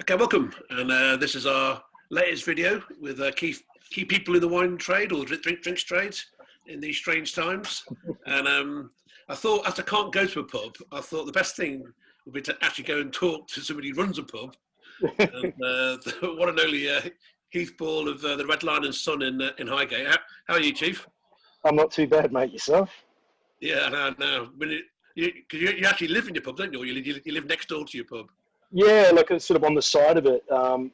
Okay, welcome. And this is our latest video with key people in the wine trade or drinks trades in these strange times. And I thought, as I can't go to a pub, I thought the best thing would be to actually go and talk to somebody who runs a pub. And the one and only Heath Ball of the Red Lion and Son in Highgate. How are you, Chief? I'm not too bad, mate. Yourself? Yeah, no. You actually live in your pub, don't you? Or you live next door to your pub? Yeah, like it's sort of on the side of it,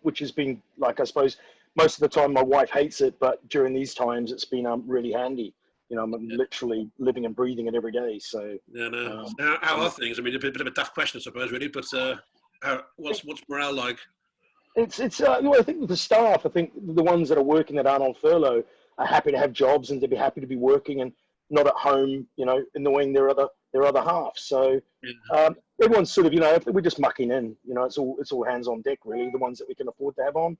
which has been, like, I suppose, most of the time my wife hates it, but during these times it's been really handy. You know, I'm literally living and breathing it every day. So, yeah, no. How are things? I mean, a bit of a daft question, I suppose, really. But what's morale like? It's well, I think with the staff, I think the ones that are working that aren't on furlough are happy to have jobs and to be happy to be working and not at home, you know, annoying their other half. So everyone's sort of, you know, we're just mucking in. You know, it's all hands on deck, really. The ones that we can afford to have on,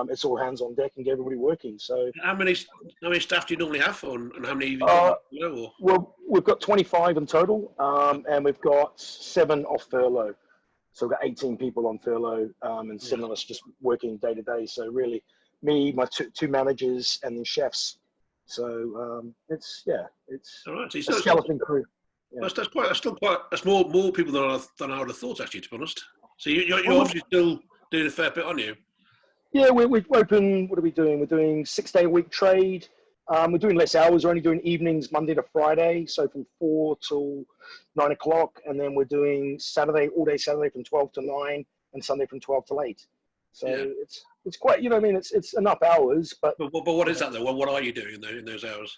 it's all hands on deck and get everybody working. So how many staff do you normally have, and how many? Well, we've got 25 in total, and we've got 7 off furlough. So we've got 18 people on furlough, and 7 of us just working day to day. So really, me, my two managers, and the chefs. So it's all right. So a skeleton crew. Yeah. That's more people than I would have thought, actually, to be honest. So you're obviously still doing a fair bit, aren't you? Yeah, we're open. What are we doing? We're doing 6-day-a-week trade. We're doing less hours. We're only doing evenings, Monday to Friday, so from 4 till 9 o'clock, and then we're doing Saturday, all day Saturday from 12 to 9, and Sunday from 12 till 8. So it's quite, you know what I mean? It's enough hours, but what is that though? What are you doing in those hours?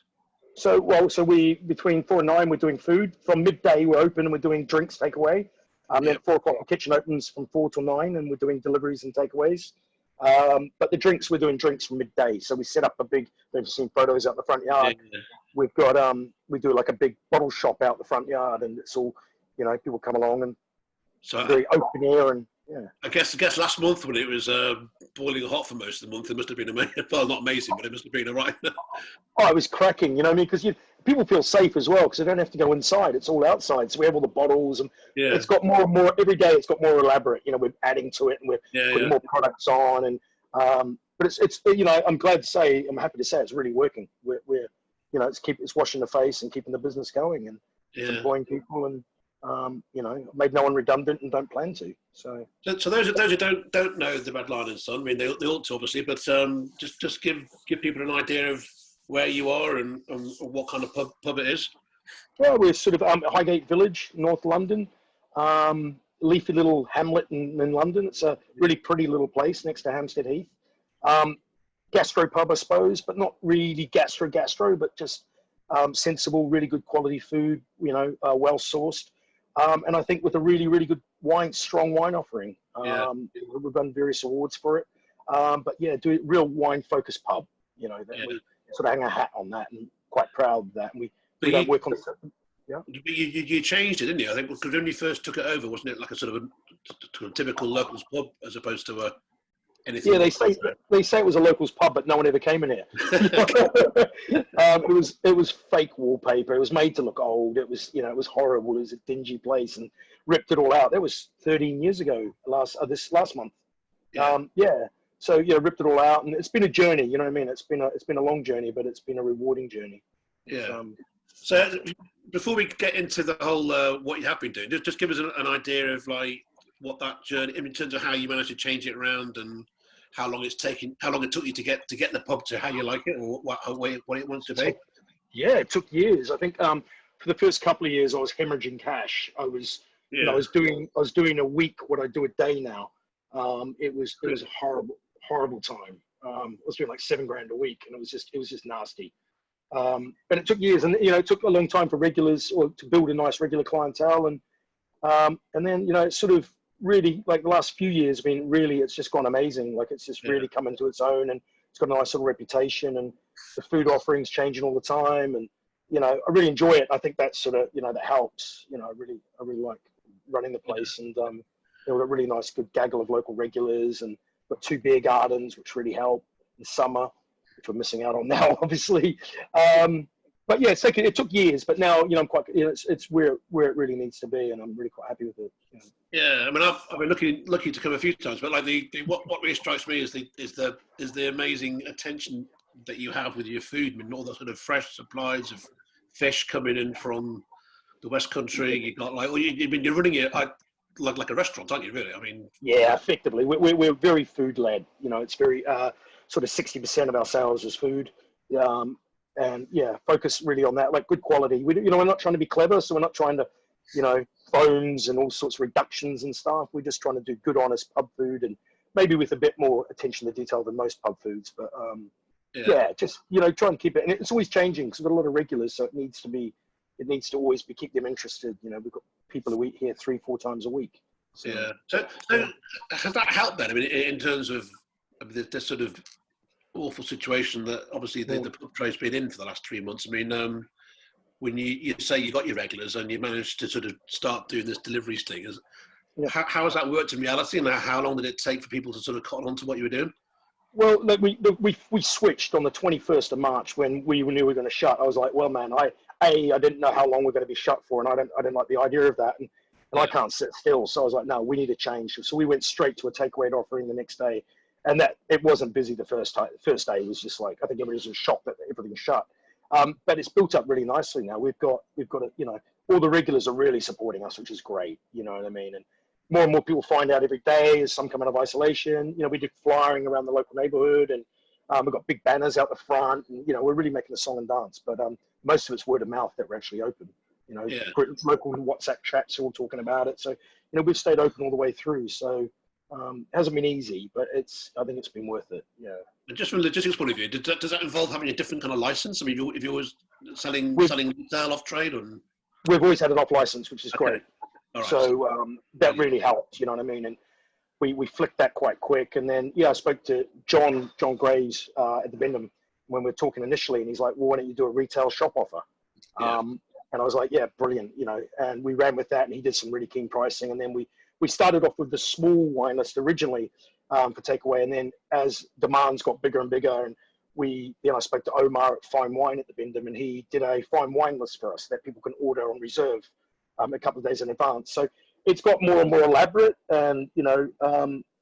So we between 4 and 9 we're doing food. From midday we're open and we're doing drinks takeaway. Then 4 o'clock the kitchen opens from 4 till 9 and we're doing deliveries and takeaways. But the drinks, we're doing drinks from midday. So we set up a big, they've seen photos out the front yard. Yeah. We've got, we do like a big bottle shop out the front yard, and it's all, you know, people come along and so very open air. And yeah, I guess last month when it was boiling hot for most of the month, it must have been amazing. Well, not amazing, but it must have been all right. Oh, it was cracking, you know what I mean? Because people feel safe as well because they don't have to go inside. It's all outside. So we have all the bottles, and it's got more and more, every day it's got more elaborate. You know, we're adding to it and we're putting more products on. And but it's you know, I'm happy to say it's really working. We're you know, it's washing the face and keeping the business going and employing people, and you know, made no one redundant and don't plan to. So those who don't know the Red Lion and Son, I mean, they ought to obviously, but just give people an idea of where you are and what kind of pub it is. Well, we're sort of Highgate Village, North London, leafy little hamlet in London. It's a really pretty little place next to Hampstead Heath. Gastro pub, I suppose, but not really gastro, but just sensible, really good quality food, you know, well sourced. And I think with a really, really good strong wine offering. We've won various awards for it. But yeah, do a real wine focused pub, you know, that we sort of hang a hat on that, and quite proud of that. And we don't work on it. Yeah. You changed it, didn't you? I think because when you first took it over, wasn't it like a sort of a typical locals pub as opposed to anything? Yeah, they say it was a locals pub, but no one ever came in here. It was fake wallpaper. It was made to look old. It was, you know, it was horrible. It was a dingy place, and ripped it all out. That was 13 years ago. This last month. So ripped it all out, and it's been a journey. You know what I mean? It's been a long journey, but it's been a rewarding journey. Yeah. So before we get into the whole what you have been doing, just give us an idea of like what that journey, in terms of how you managed to change it around and how long it took you to get the pub to how you like it, or what it wants to be. Yeah, it took years. I think for the first couple of years I was hemorrhaging cash. I was I was doing a week what I do a day now. It was a horrible time. I was doing like $7,000 a week, and it was just nasty. But it took years, and you know, it took a long time for regulars or to build a nice regular clientele, and then, you know, it's sort of really, like the last few years, I mean, really, it's just gone amazing. Like it's just really come into its own, and it's got a nice little reputation, and the food offerings changing all the time, and you know, I really enjoy it. I think that's sort of, you know, that helps. You know, I really like running the place, and we've got a really nice, good gaggle of local regulars, and got 2 beer gardens, which really help in summer, which we're missing out on now, obviously. But yeah, it took years, but now, I'm quite, it's where it really needs to be, and I'm really quite happy with it. Yeah, I mean, I've been looking to come a few times, but like what really strikes me is the amazing attention that you have with your food. I mean, all the sort of fresh supplies of fish coming in from the West Country. You got like, you're running it like a restaurant, aren't you? Really? I mean, yeah, effectively, we're very food led. It's very sort of 60% of our sales is food. And yeah, focus really on that, like good quality. We're not trying to be clever, so we're not trying to, foams and all sorts of reductions and stuff. We're just trying to do good, honest pub food, and maybe with a bit more attention to detail than most pub foods. But yeah, just try and keep it. And it's always changing because we've got a lot of regulars, so it needs to always keep them interested. We've got people who eat here 3-4 times a week. So, yeah. So has that helped then? I mean, in terms of this sort of awful situation that obviously the pub trade's been in for the last 3 months. I mean, when you say you got your regulars and you managed to sort of start doing this deliveries thing, how has that worked in reality, and how long did it take for people to sort of cotton on to what you were doing? Well, we switched on the 21st of March when we knew we were going to shut. I was like, well, man, I didn't know how long we're going to be shut for, and I didn't like the idea of that, and I can't sit still. So I was like, no, we need to change. So we went straight to a takeaway offering the next day. And that it wasn't busy the first time. The first day was just like, I think everybody was shocked that everything shut. But it's built up really nicely now. We've got all the regulars are really supporting us, which is great. You know what I mean? And more and more people find out every day as some come out of isolation. We do flyering around the local neighborhood, and we've got big banners out the front, and we're really making a song and dance. But most of it's word of mouth that we're actually open. Local WhatsApp chats are all talking about it. So we've stayed open all the way through. So. It hasn't been easy, but I think it's been worth it. Yeah. And just from a logistics point of view, does that involve having a different kind of license? I mean, if you're always selling retail off trade, or we've always had an off license, which is great. Right. So that really helped. You know what I mean? And we flicked that quite quick. And then I spoke to John Graves at the Bendham when we were talking initially, and he's like, "Well, why don't you do a retail shop offer?" Yeah. And I was like, "Yeah, brilliant." And we ran with that, and he did some really keen pricing, and then we started off with the small wine list originally for takeaway, and then as demands got bigger and bigger, and I spoke to Omar at Fine Wine at the Bendham, and he did a fine wine list for us that people can order on reserve a couple of days in advance. So it's got more and more elaborate, and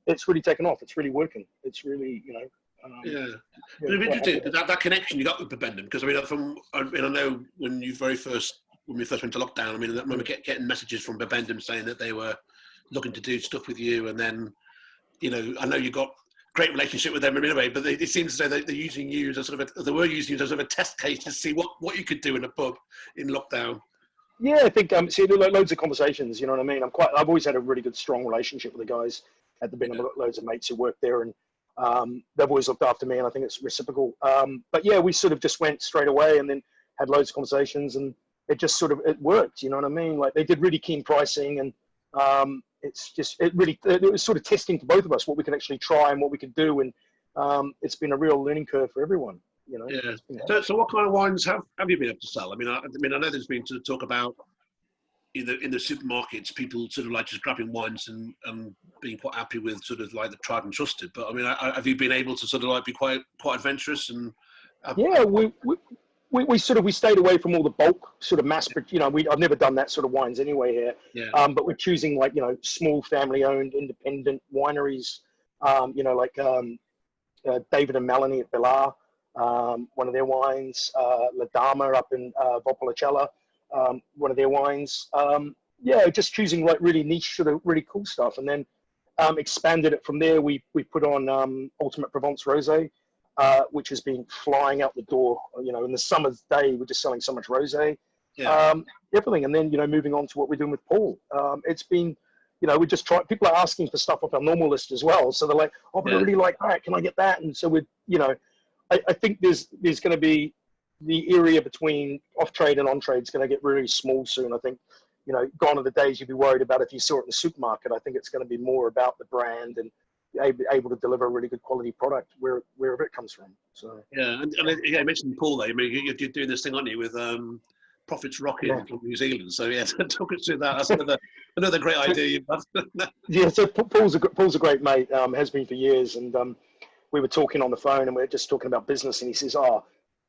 it's really taken off. It's really working. It's really It'd be interesting that connection you got with the Bendham, because I know when we first went to lockdown. I mean, when we kept getting messages from Bendham saying that they were looking to do stuff with you, and then I know you got great relationship with them anyway, but it seems to say that they're using you as a sort of they were using you as a sort of a test case to see what you could do in a pub in lockdown. Yeah, I think see, loads of conversations. You know what I mean? I've always had a really good, strong relationship with the guys at the Bendham. I've got loads of mates who work there, and they've always looked after me, and I think it's reciprocal. But yeah, we sort of just went straight away, and then had loads of conversations, and it just sort of it worked. You know what I mean? Like they did really keen pricing, and it was sort of testing for both of us what we could actually try and what we could do, and it's been a real learning curve for everyone. Yeah. So what kind of wines have you been able to sell? I mean, I know there's been to talk about in the supermarkets, people sort of like just grabbing wines and being quite happy with sort of like the tried and trusted. But I mean, have you been able to sort of like be quite adventurous and? We stayed away from all the bulk sort of mass, I've never done that sort of wines anyway here. Yeah. But we're choosing like, small family owned independent wineries, like David and Melanie at Bilar, one of their wines, La Dama up in Valpolicella, one of their wines. Just choosing like really niche sort of really cool stuff. And then expanded it from there. We put on Ultimate Provence Rosé, which has been flying out the door. In the summer's day, we're just selling so much rosé, everything. And then, moving on to what we're doing with Paul. It's been, we just try. People are asking for stuff off our normal list as well. So they're like, "Oh, but I really like that. Can I get that?" And so I think there's going to be the area between off trade and on trade is going to get really small soon. I think, gone are the days you'd be worried about if you saw it in the supermarket. I think it's going to be more about the brand and able to deliver a really good quality product wherever it comes from. So and I mentioned Paul there. I mean, you're doing this thing, aren't you, with Profits Rocking from New Zealand? So talk us through that. That's another great idea you've got. So Paul's a great mate. Has been for years, and we were talking on the phone, and we are just talking about business, and he says,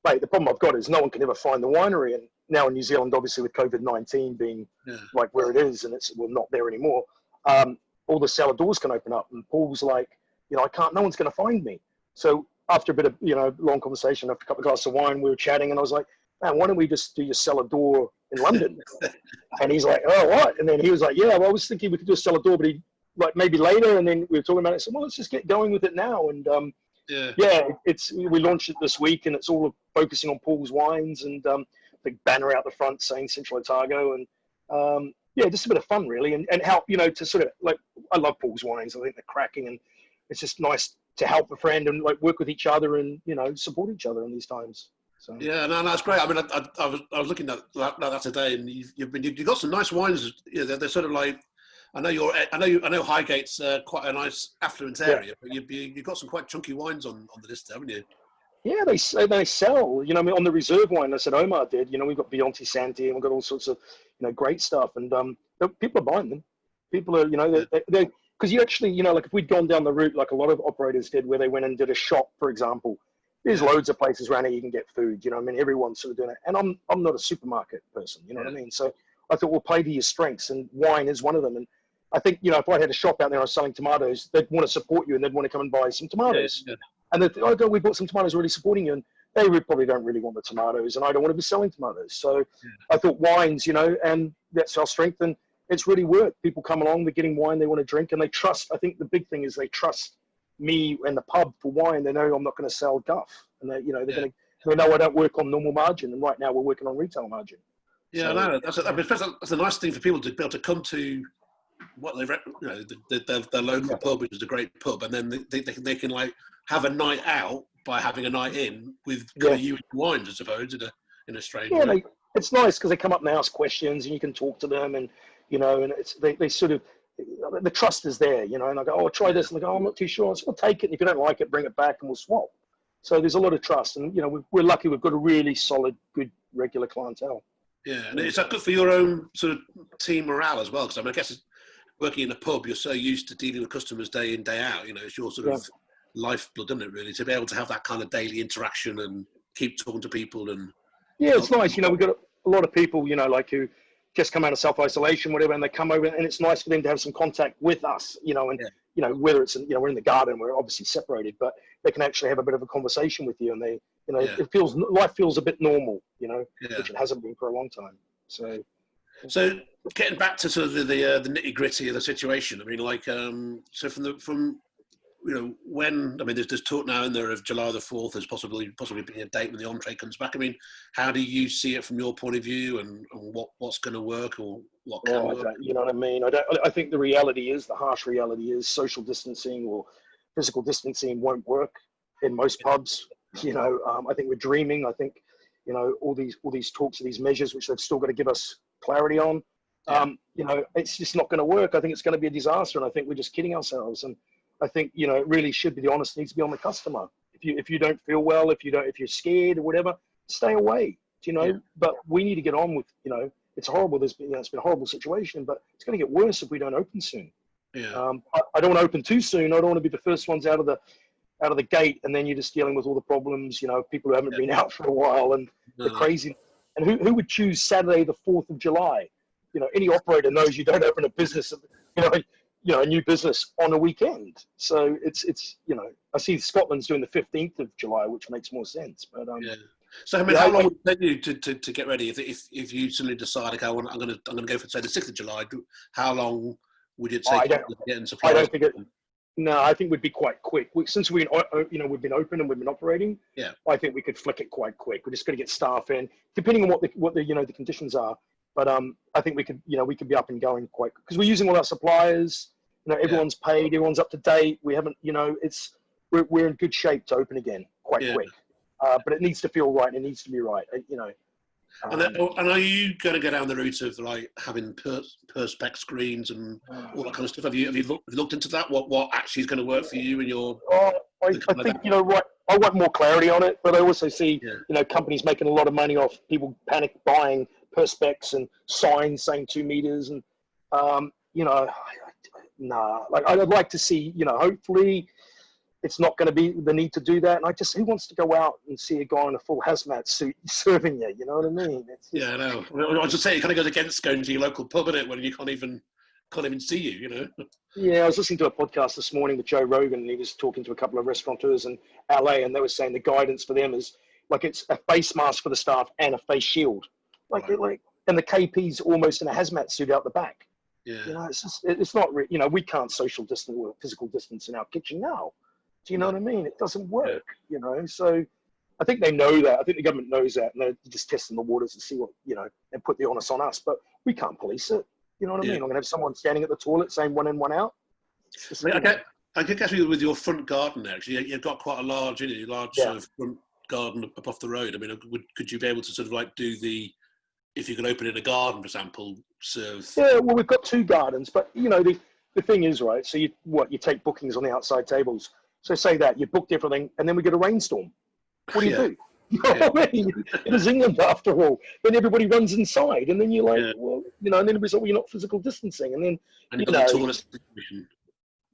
mate, the problem I've got is no one can ever find the winery. And now in New Zealand, obviously with COVID-19 being like where it is, and it's not there anymore, all the cellar doors can open up. And Paul's like, no one's going to find me. So after a bit of, long conversation, after a couple of glasses of wine, we were chatting, and I was like, man, why don't we just do your cellar door in London? And he's like, oh, what? And then he was like, yeah, well, I was thinking we could do a cellar door, but like maybe later. And then we were talking about it. I said, well, let's just get going with it now. And we launched it this week, and it's all focusing on Paul's wines, and big banner out the front saying Central Otago, and just a bit of fun really, and help, to sort of like, I love Paul's wines. I think they're cracking, and it's just nice to help a friend and like work with each other and support each other in these times. So. Yeah, no, that's great. I mean, I was looking at that today, and you've got some nice wines. They're sort of like, I know Highgate's quite a nice affluent area, but you've got some quite chunky wines on the list, haven't you? Yeah, they sell. I mean, on the reserve wine, I said Omar did. We've got Bionti Santi, and we've got all sorts of great stuff, and people are buying them. People are they because you actually like if we'd gone down the route like a lot of operators did, where they went and did a shop, for example. There's loads of places around here you can get food. I mean, everyone's sort of doing it, and I'm not a supermarket person. You know what I mean? So I thought we'll play to your strengths, and wine is one of them. And I think if I had a shop out there and I was selling tomatoes, they'd want to support you, and they'd want to come and buy some tomatoes. Yeah. And they'd think, we bought some tomatoes, already supporting you, and they probably don't really want the tomatoes, and I don't want to be selling tomatoes. So I thought wines, and that's our strength, and it's really worked. People come along, they're getting wine they want to drink, and they trust. I think the big thing is they trust me and the pub for wine. They know I'm not going to sell guff, and they know I don't work on normal margin, and right now we're working on retail margin. Yeah, so, no, that's a nice thing for people to be able to come to what their local pub, which is a great pub, and then they can like have a night out by having a night in with kind of you wines, I suppose, in a strange way. It's nice because they come up and ask questions, and you can talk to them, and and it's they sort of. The trust is there, and I go, try this, and they go, I'm not too sure. I said, well, take it, and if you don't like it, bring it back, and we'll swap. So there's a lot of trust, and we're lucky we've got a really solid, good, regular clientele. Yeah, and is that good for your own sort of team morale as well? Because I guess working in a pub, you're so used to dealing with customers day in, day out. It's your sort of lifeblood, isn't it? Really, to be able to have that kind of daily interaction and keep talking to people and. Yeah, it's nice. We've got a lot of people, like who just come out of self-isolation, whatever, and they come over, and it's nice for them to have some contact with us, and whether it's, we're in the garden, we're obviously separated, but they can actually have a bit of a conversation with you, and they, life feels a bit normal, which it hasn't been for a long time. So getting back to sort of the nitty gritty of the situation, I mean, like, so from when, I mean, there's talk now in there of July the 4th, there's possibly being a date when the on-trade comes back. I mean, how do you see it from your point of view, and what's going to work, or what can work? You know what I mean? I think the harsh reality is social distancing or physical distancing won't work in most pubs. I think we're dreaming. I think, all these talks of these measures, which they've still got to give us clarity on, it's just not going to work. I think it's going to be a disaster, and I think we're just kidding ourselves. And I think, it really should be, the onus needs to be on the customer. If you don't feel well, if you're scared or whatever, stay away, but we need to get on with, it's horrible. It's been a horrible situation, but it's going to get worse if we don't open soon. Yeah. I don't want to open too soon. I don't want to be the first ones out of the gate, and then you're just dealing with all the problems, people who haven't been out for a while, and the crazy. And who would choose Saturday, the 4th of July? Any operator knows you don't open a business, a new business on a weekend. So it's I see Scotland's doing the 15th of July, which makes more sense. But So I mean, how long would it take you to get ready if you suddenly decide, okay, I'm going to go for, say, the 6th of July? How long would it take to get in supplies? I don't think no, I think we'd be quite quick. Since we've been open and we've been operating. Yeah, I think we could flick it quite quick. We're just going to get staff in, depending on what the conditions are. But I think we could be up and going quite, because we're using all our suppliers. Everyone's paid, everyone's up to date. We haven't, we're in good shape to open again quite quick. But it needs to feel right. And it needs to be right. And are you going to go down the route of like having perspex screens and all that kind of stuff? Have you looked into that? What actually is going to work for you and your? I think I want more clarity on it, but I also see companies making a lot of money off people panic buying perspex and signs saying 2 meters, and I'd like to see hopefully it's not going to be the need to do that. And who wants to go out and see a guy in a full hazmat suit serving you? You know what I mean? It's just, yeah, I know. I was just saying, it kind of goes against going to your local pub, innit, when you can't even see you, you know? Yeah, I was listening to a podcast this morning with Joe Rogan, and he was talking to a couple of restaurateurs in LA, and they were saying the guidance for them is like it's a face mask for the staff and a face shield, Right. and the KP's almost in a hazmat suit out the back. Yeah. You know, it's not, you know, we can't social distance or physical distance in our kitchen now. Do you know what I mean? It doesn't work, you know. So I think they know that. I think the government knows that, and they're just testing the waters to see what, you know, and put the onus on us. But we can't police it. You know what I mean? I'm gonna have someone standing at the toilet saying one in, one out. I mean, I guess with your front garden there, actually, you've got quite a large, sort of front garden up off the road. I mean, could you be able to sort of like do if you could open in a garden, for example, serve? Yeah, well, we've got 2 gardens, but you know, the thing is, right? So you take bookings on the outside tables. So say that you booked everything, and then we get a rainstorm. What do you do? You know what I mean? It is England after all. Then everybody runs inside, and then you're like, well, you know, and then the result, you're not physical distancing, and then you've got the tallest situation.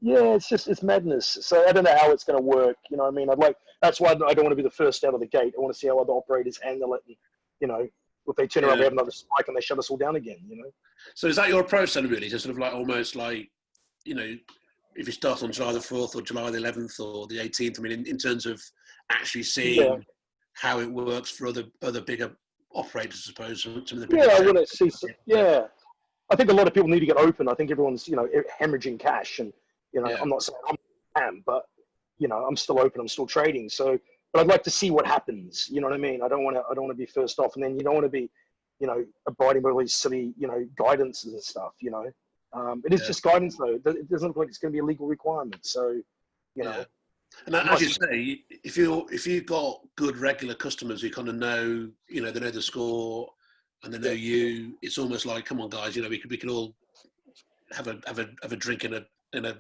Yeah, it's madness. So I don't know how it's going to work. You know what I mean? That's why I don't want to be the first out of the gate. I want to see how other operators handle it. And, you know, if they turn around, we have another spike and they shut us all down again, you know? So is that your approach then, really? To sort of like almost like, you know, if you start on July the 4th or July the 11th or the 18th, I mean, in terms of actually seeing how it works for other bigger operators, I suppose. Some of the bigger I want to see. I think a lot of people need to get open. I think everyone's, you know, hemorrhaging cash, and you know, I'm not saying I am, but you know, I'm still open. I'm still trading. So, but I'd like to see what happens. You know what I mean? I don't want to be first off, and then you don't want to be, you know, abiding by all these silly, you know, guidances and stuff. You know, it is just guidance though. It doesn't look like it's going to be a legal requirement. So, you know. And as you say, if you've got good regular customers who kind of know, you know, they know the score and they know you, it's almost like, come on, guys, you know, we could all have a drink in a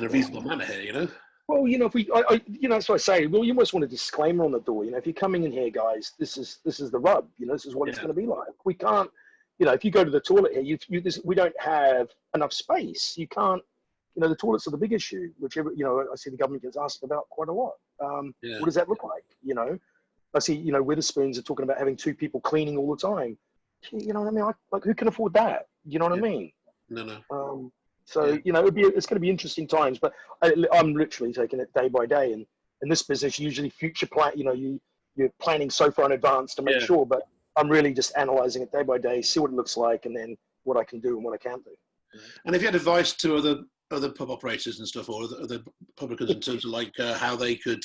reasonable manner here, you know. Well, you know, you know, that's what I say. Well, you almost want a disclaimer on the door. You know, if you're coming in here, guys, this is the rub. You know, this is what it's going to be like. We can't, you know, if you go to the toilet here, we don't have enough space. You can't. You know, the toilets are the big issue, which, you know, I see the government gets asked about quite a lot. What does that look like? You know, I see, you know, Witherspoons are talking about having 2 people cleaning all the time. You know what I mean? Like who can afford that? You know what I mean? No. So, you know, it's going to be interesting times, but I'm literally taking it day by day. And in this business, usually future plan, you know, you're planning so far in advance to make sure, but I'm really just analyzing it day by day, see what it looks like, and then what I can do and what I can't do. And if you had advice to other pub operators and stuff, or other publicans in terms of like how they could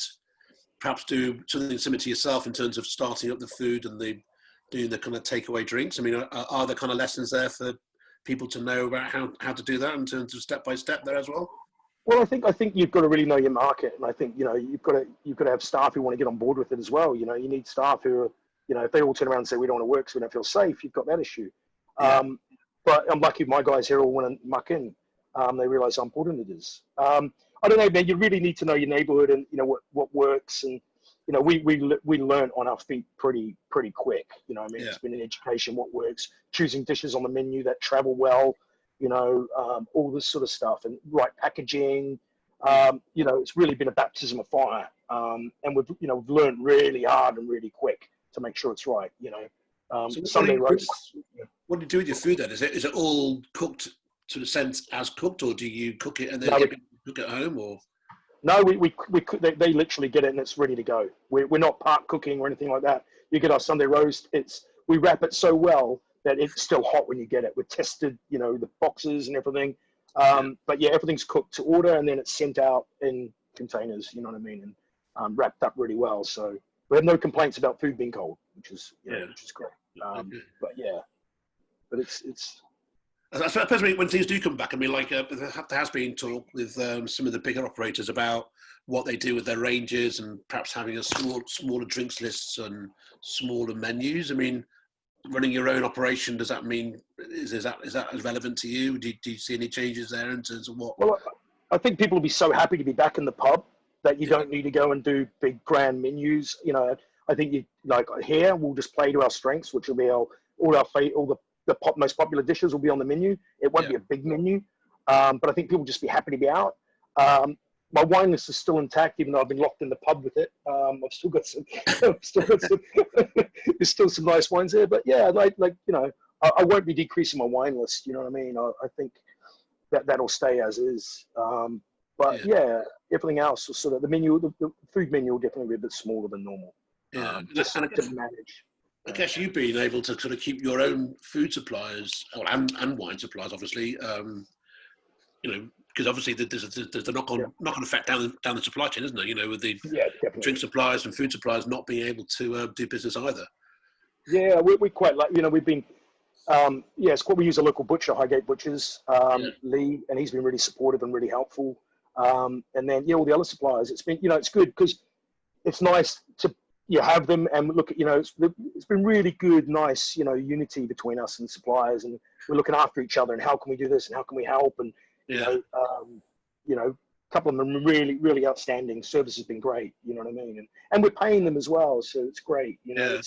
perhaps do something similar to yourself in terms of starting up the food and doing the kind of takeaway drinks. I mean, are there kind of lessons there for people to know about how to do that in terms of step by step there as well? Well, I think you've got to really know your market, and I think, you know, you've got to have staff who want to get on board with it as well. You know, you need staff who are, you know, if they all turn around and say we don't want to work because we don't feel safe, you've got that issue. But I'm lucky my guys here all want to muck in. They realize how important it is. I don't know, man. You really need to know your neighborhood and, you know, what works. And, you know, we learn on our feet pretty quick. You know, I mean, it's been an education, what works, choosing dishes on the menu that travel well, you know, all this sort of stuff, and right packaging. You know, it's really been a baptism of fire. And we've learned really hard and really quick to make sure it's right, you know. So Sunday roasts. What do you do with your food then? Is it all cooked to the sense as cooked, or do you cook it and then cook at home, or? No, they literally get it and it's ready to go. We're not part cooking or anything like that. You get our Sunday roast. We wrap it so well that it's still hot when you get it. We're tested, you know, the boxes and everything. But yeah, everything's cooked to order and then it's sent out in containers. You know what I mean? And wrapped up really well. So we have no complaints about food being cold, which is great. But it's. I suppose when things do come back, I mean, like there has been talk with some of the bigger operators about what they do with their ranges and perhaps having a smaller drinks lists and smaller menus. I mean, running your own operation, does that mean is that as relevant to you? Do you see any changes there in terms of what? Well, I think people will be so happy to be back in the pub that you don't need to go and do big grand menus. You know, I think you like here we'll just play to our strengths, which will be all the most popular dishes will be on the menu. It won't be a big menu, but I think people will just be happy to be out. my wine list is still intact, even though I've been locked in the pub with it. I've still got some, I've still got some there's still some nice wines there. But yeah, like you know, I won't be decreasing my wine list. You know what I mean? I think that'll stay as is. But yeah, everything else will sort of, the menu, the food menu will definitely be a bit smaller than normal. Yeah, Just and to manage. I guess you've been able to sort of keep your own food suppliers, well, and wine suppliers, obviously. You know, because obviously there's the knock-on effect down the supply chain, isn't there? You know, with the drink suppliers and food suppliers not being able to do business either. Yeah, we quite like, you know, we've been, we use a local butcher, Highgate Butchers, Lee, and he's been really supportive and really helpful. And then, all the other suppliers, it's been, you know, it's good because it's nice to have them and look at, you know, it's been really good, nice, you know, unity between us and suppliers, and we're looking after each other and how can we do this and how can we help, and you know, a couple of them are really, really outstanding. Service has been great, you know what I mean, and we're paying them as well, so it's great, you know.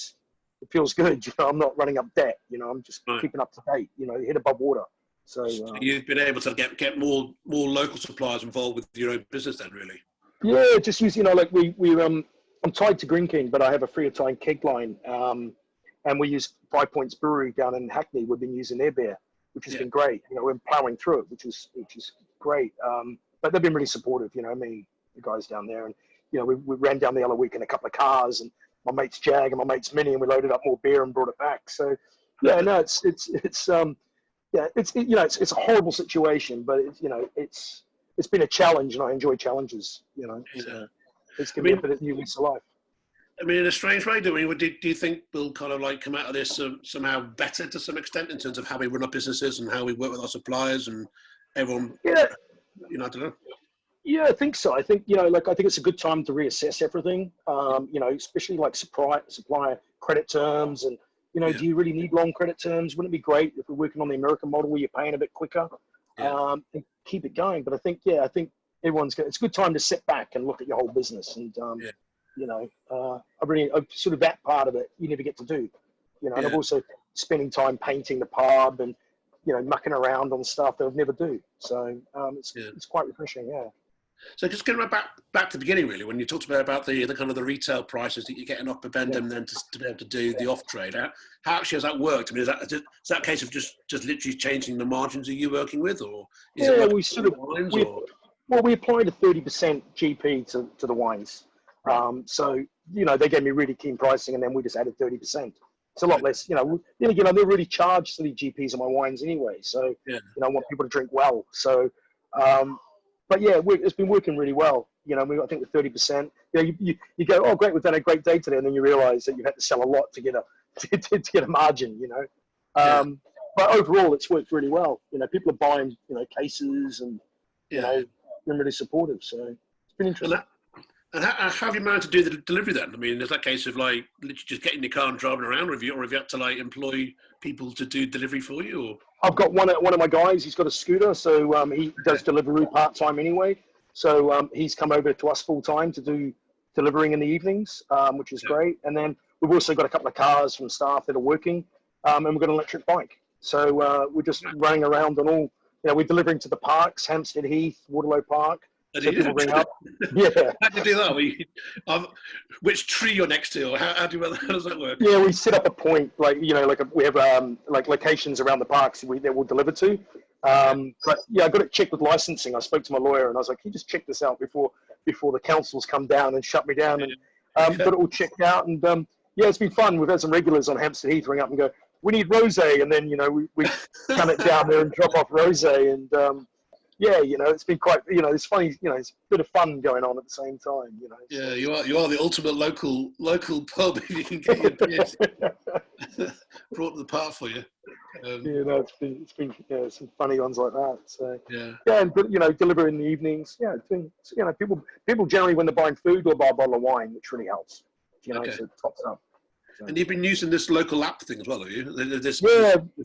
It feels good, you know. I'm not running up debt, you know. I'm just keeping up to date, you know, head above water. So you've been able to get more local suppliers involved with your own business then, really. Yeah, just use, you know, like I'm tied to Green King, but I have a free of time keg line, and we use 5 Points Brewery down in Hackney. We've been using their beer, which has been great. You know, we're plowing through it, which is great. But they've been really supportive, you know, the guys down there, and you know, we ran down the other week in a couple of cars, and my mate's Jag and my mate's Mini, and we loaded up more beer and brought it back. So yeah, no, it's you know, it's a horrible situation, but you know, it's been a challenge, and I enjoy challenges, you know. So it's going to be a bit of new lease of life. I mean, in a strange way, do you think we'll kind of like come out of this somehow better to some extent in terms of how we run our businesses and how we work with our suppliers and everyone? Yeah. You know, I don't know. Yeah, I think so. I think, you know, like, I think it's a good time to reassess everything, you know, especially like supplier credit terms, and, you know, do you really need long credit terms? Wouldn't it be great if we're working on the American model where you're paying a bit quicker, and keep it going? But I think it's a good time to sit back and look at your whole business. And, you know, I've sort of, that part of it, you never get to do, you know, and I'm also spending time painting the pub and, you know, mucking around on stuff that I'd never do. So it's quite refreshing. Yeah. So just going back to the beginning, really, when you talked about the kind of the retail prices that you're getting off Bibendum, then to be able to do the off trade, how actually has that worked? I mean, is that a case of just literally changing the margins that you're working with, or is it we sort of we applied a 30% GP to the wines. So you know, they gave me really keen pricing, and then we just added 30%. It's a lot less, you know. Then again, I'm really charged to the GPs on my wines anyway, so you know, I want people to drink well. So. But yeah, it's been working really well. You know, I think with 30%, you know, you go, oh great, we've done a great day today, and then you realise that you had to sell a lot to get a margin. You know, but overall, it's worked really well. You know, people are buying, you know, cases, and you know, been really supportive. So it's been interesting. And how have you managed to do the delivery then? I mean, is that a case of like literally just getting your car and driving around, or have you had to like employ people to do delivery for you? Or? I've got one of my guys. He's got a scooter, so he does delivery part time anyway. So he's come over to us full time to do delivering in the evenings, which is great. And then we've also got a couple of cars from staff that are working, and we've got an electric bike. So we're just running around on all. You know, we're delivering to the parks, Hampstead Heath, Waterloo Park. So people ring up. Yeah. How do you do that? Which tree you're next to, or how does that work? Yeah, we set up a point, like, you know, we have like locations around the parks that we'll deliver to. But yeah, I got it checked with licensing. I spoke to my lawyer and I was like, can you just check this out before the councils come down and shut me down? And got it all checked out. And yeah, it's been fun. We've had some regulars on Hampstead Heath ring up and go, we need rosé, and then, you know, we come it down there and drop off rosé. And yeah, you know, it's been quite, you know, it's funny, you know, it's a bit of fun going on at the same time, you know. Yeah, so. You are the ultimate local pub if you can get your beers brought to the park for you. Yeah, no, it's been some funny ones like that. So and you know, deliver in the evenings. Yeah, it's been, you know, people generally when they're buying food will buy a bottle of wine, which really helps. You know, so it tops up. So. And you've been using this local app thing as well, have you? This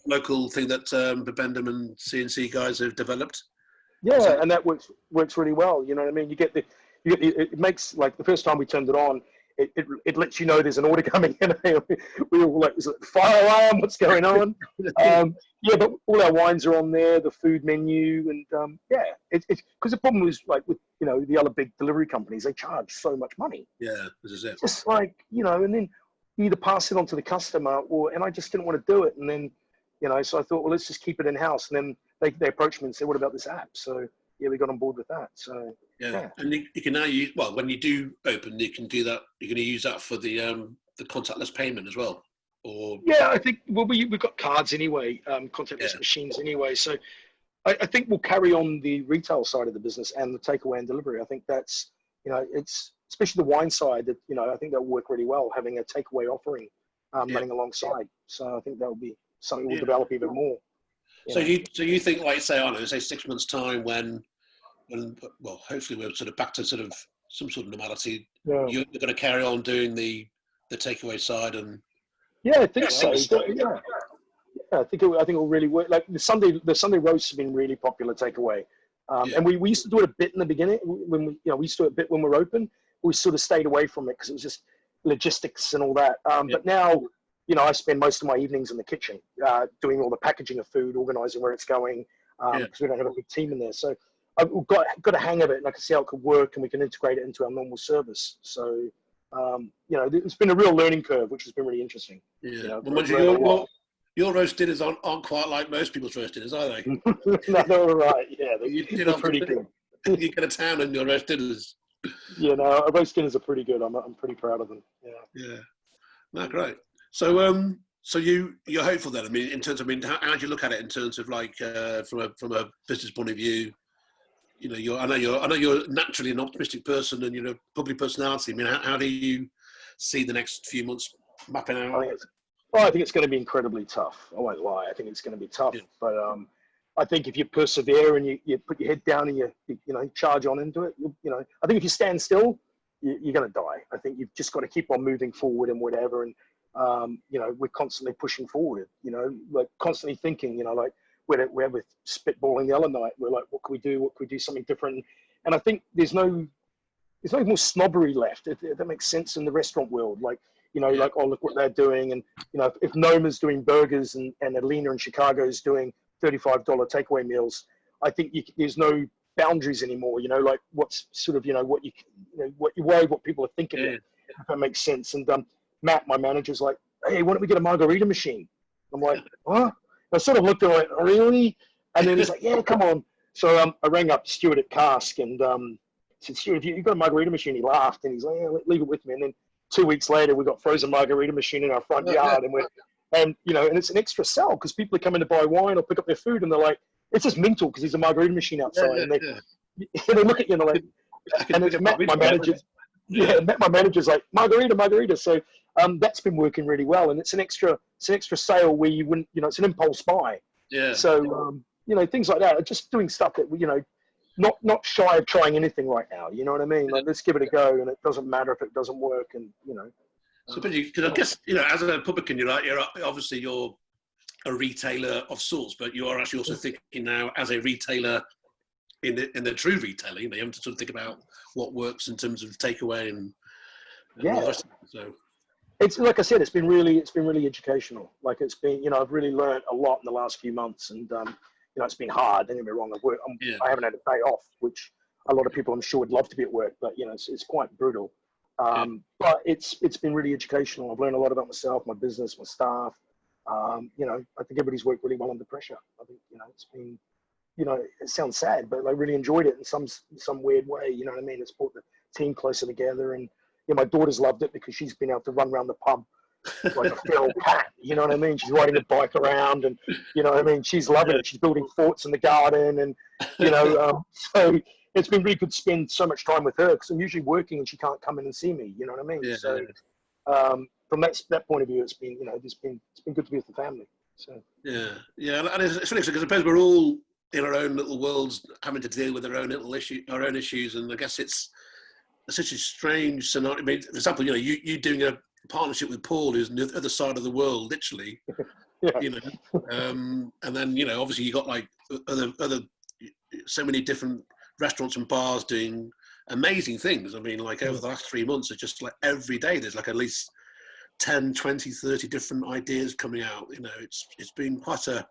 local thing that Bibendum and CNC guys have developed. Yeah, and that works really well. You know what I mean? It makes, like, the first time we turned it on, it lets you know there's an order coming in. We were like, is it fire alarm? What's going on? Yeah, but all our wines are on there, the food menu, and yeah, it's because the problem was like with the other big delivery companies, they charge so much money. Yeah, this is it. Just like and then you either pass it on to the customer, and I just didn't want to do it, and then so I thought, well, let's just keep it in house, and then they approached me and said, what about this app? So yeah, we got on board with that. So yeah. And you can now use, well, when you do open, you can do that. You're going to use that for the contactless payment as well. Or yeah, I think we've got cards anyway, contactless machines anyway. So I think we'll carry on the retail side of the business and the takeaway and delivery. I think that's it's especially the wine side that I think that'll work really well, having a takeaway offering running alongside. So I think that will be something we'll develop even more. So you think, like, say, I don't know, say 6 months time when well, hopefully we're sort of back to sort of some sort of normality. Yeah. You're going to carry on doing the takeaway side and. Yeah, I think so. Yeah, I think it will really work. Like the Sunday roasts have been really popular takeaway, and we used to do it a bit in the beginning when we used to do it a bit when we were open. We sort of stayed away from it because it was just logistics and all that. But now, I spend most of my evenings in the kitchen doing all the packaging of food, organizing where it's going, because we don't have a big team in there. So I've got a hang of it, and I can see how it could work, and we can integrate it into our normal service. So. It's been a real learning curve, which has been really interesting. Yeah. Well, your roast dinners aren't quite like most people's roast dinners, are they? No, they're all right. Yeah, they're pretty good. You get a town in your roast dinners. Yeah, no, our roast dinners are pretty good. I'm pretty proud of them. Yeah. Yeah. No, great. So, so you're hopeful then. I mean, in terms of, how do you look at it in terms of like from a business point of view? I know you're naturally an optimistic person and public personality. I mean, how do you see the next few months mapping out? I think it's going to be incredibly tough. I won't lie. I think it's going to be tough. Yeah. But I think if you persevere and you put your head down and you charge on into it, I think if you stand still, you're going to die. I think you've just got to keep on moving forward and whatever. And we're constantly pushing forward. Like constantly thinking. Like. We're with spitballing the other night. We're like, what can we do? What can we do something different? And I think there's no more snobbery left, if that makes sense, in the restaurant world. Like, like, oh, look what they're doing. And, if Noma's doing burgers and Alina in Chicago is doing $35 takeaway meals, I think there's no boundaries anymore, like what's sort of, what you worry what people are thinking, if that makes sense. And Matt, my manager's like, hey, why don't we get a margarita machine? I'm like, what? I sort of looked at it, really? And then he's like, yeah, come on. So I rang up Stuart at Cask and said, Stuart, you've got a margarita machine. He laughed and he's like, yeah, leave it with me. And then 2 weeks later, we got frozen margarita machine in our front yard. And it's an extra sell because people are coming to buy wine or pick up their food and they're like, it's just mental because there's a margarita machine outside. And they look at you and they're like, and it's Matt, my manager's like, margarita. So that's been working really well, and it's an extra sale where you wouldn't, it's an impulse buy. Yeah. So things like that, just doing stuff that not shy of trying anything right now. You know what I mean? Like, let's give it a go, and it doesn't matter if it doesn't work. And So, but because I guess as a publican, you're obviously you're a retailer of sorts, but you are actually also thinking now as a retailer in the true retailing. You have to sort of think about what works in terms of takeaway and all the rest of it. So. It's like I said, it's been really educational. Like it's been, I've really learned a lot in the last few months, and it's been hard. Don't get me wrong. I haven't had a day off, which a lot of people I'm sure would love to be at work, but it's quite brutal. But it's been really educational. I've learned a lot about myself, my business, my staff. I think everybody's worked really well under pressure. I think it's been, it sounds sad, but I really enjoyed it in some weird way. You know what I mean? It's brought the team closer together, and my daughter's loved it because she's been able to run around the pub like a feral cat. You know what I mean? She's riding a bike around, and she's loving it. She's building forts in the garden, and so it's been really good to spend so much time with her because I'm usually working and she can't come in and see me. You know what I mean? Yeah, so from that point of view, it's been it's been good to be with the family. So yeah, and it's funny because I suppose we're all in our own little worlds, having to deal with our own issues, and I guess it's such a strange scenario. I mean, for example, you doing a partnership with Paul, who's on the other side of the world, literally. And then obviously you got like other so many different restaurants and bars doing amazing things. I mean, like over the last 3 months, it's just like every day there's like at least 10, 20, 30 different ideas coming out. It's been quite a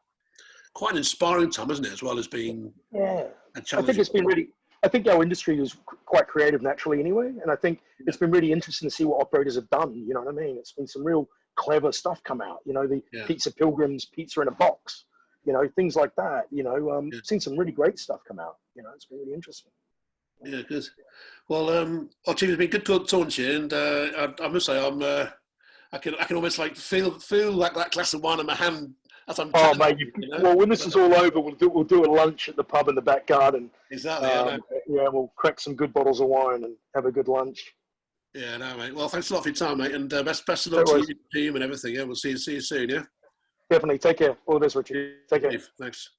quite an inspiring time, isn't it? As well as being a I challenging. think it's been really. I think our industry is quite creative naturally anyway, and I think it's been really interesting to see what operators have done. You know what I mean? It's been some real clever stuff come out. You know, the Pizza Pilgrims, pizza in a box. You know, things like that. You know, seen some really great stuff come out. You know, it's been really interesting. Yeah, good. Well, Chief, it's been good talking to you, and I must say, I can almost like feel like that glass of wine in my hand as I'm chatting. Mate, well, when this is all over, we'll do a lunch at the pub in the back garden. Exactly. I know. Yeah, we'll crack some good bottles of wine and have a good lunch. Yeah, no, mate. Well, thanks a lot for your time, mate, and best of luck to you, team, and everything. Yeah, we'll see you soon. Yeah. Definitely. Take care. All the best, Richard. Take care. Thanks.